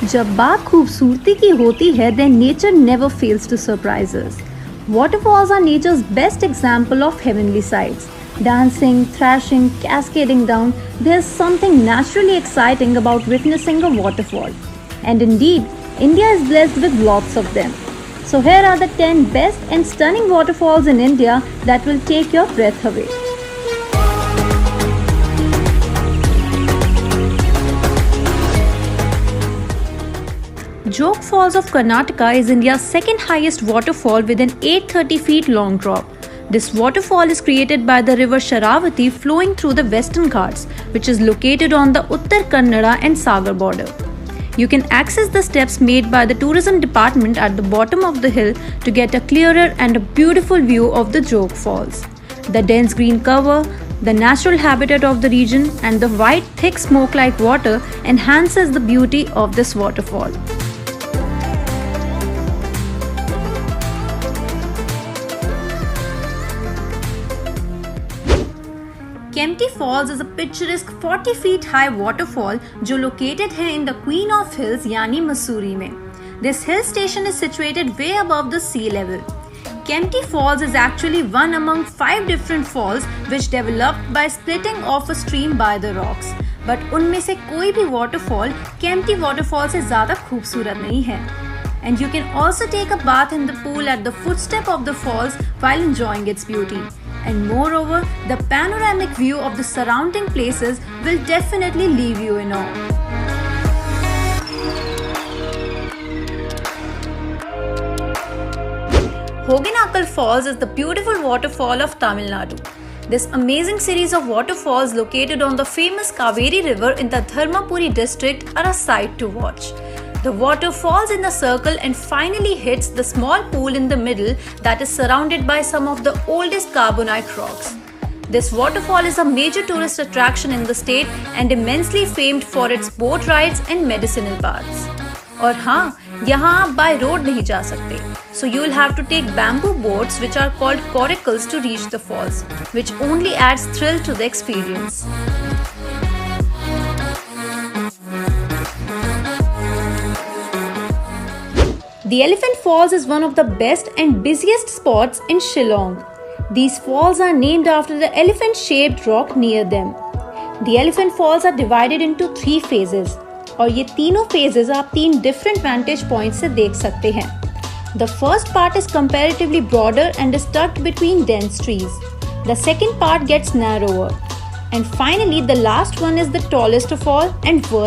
जब बात खूबसूरती की होती है, then nature never fails to surprise us. Waterfalls are nature's best example of heavenly sights. Dancing, thrashing, cascading down, there's something naturally exciting about witnessing a waterfall. And indeed, India is blessed with lots of them. So here are the 10 best and stunning waterfalls in India that will take your breath away. Jog Falls of Karnataka is India's second highest waterfall with an 830 feet long drop. This waterfall is created by the river Sharavati flowing through the Western Ghats, which is located on the Uttar Kannada and Sagar border. You can access the steps made by the tourism department at the bottom of the hill to get a clearer and a beautiful view of the Jog Falls. The dense green cover, the natural habitat of the region, and the white, thick smoke-like water enhances the beauty of this waterfall. Kempty Falls is a picturesque 40 feet high waterfall जो located है in the Queen of Hills यानी मसूरी में. This hill station is situated way above the sea level. Kempty Falls is actually one among 5 different falls which developed by splitting off a stream by the rocks. But उनमें से कोई भी waterfall Kempty waterfall से ज़्यादा खूबसूरत नहीं है. And you can also take a bath in the pool at the footstep of the falls while enjoying its beauty. And moreover, the panoramic view of the surrounding places will definitely leave you in awe. Hogenakkal Falls is the beautiful waterfall of Tamil Nadu. This amazing series of waterfalls located on the famous Kaveri River in the Dharmapuri district are a sight to watch. The water falls in a circle and finally hits the small pool in the middle that is surrounded by some of the oldest carbonite rocks. This waterfall is a major tourist attraction in the state and immensely famed for its boat rides and medicinal baths. और हाँ, यहाँ आप by road नहीं जा सकते. So you will have to take bamboo boats which are called coracles to reach the falls, which only adds thrill to the experience. The Elephant Falls is one of the best and busiest spots in Shillong. These falls are named after the elephant-shaped rock near them. The Elephant Falls are divided into 3 phases, और ये तीनों phases आप 3 different vantage points से देख सकते हैं. The first part is comparatively broader and is tucked between dense trees. The second part gets narrower. And finally, the last one is the tallest of all and worth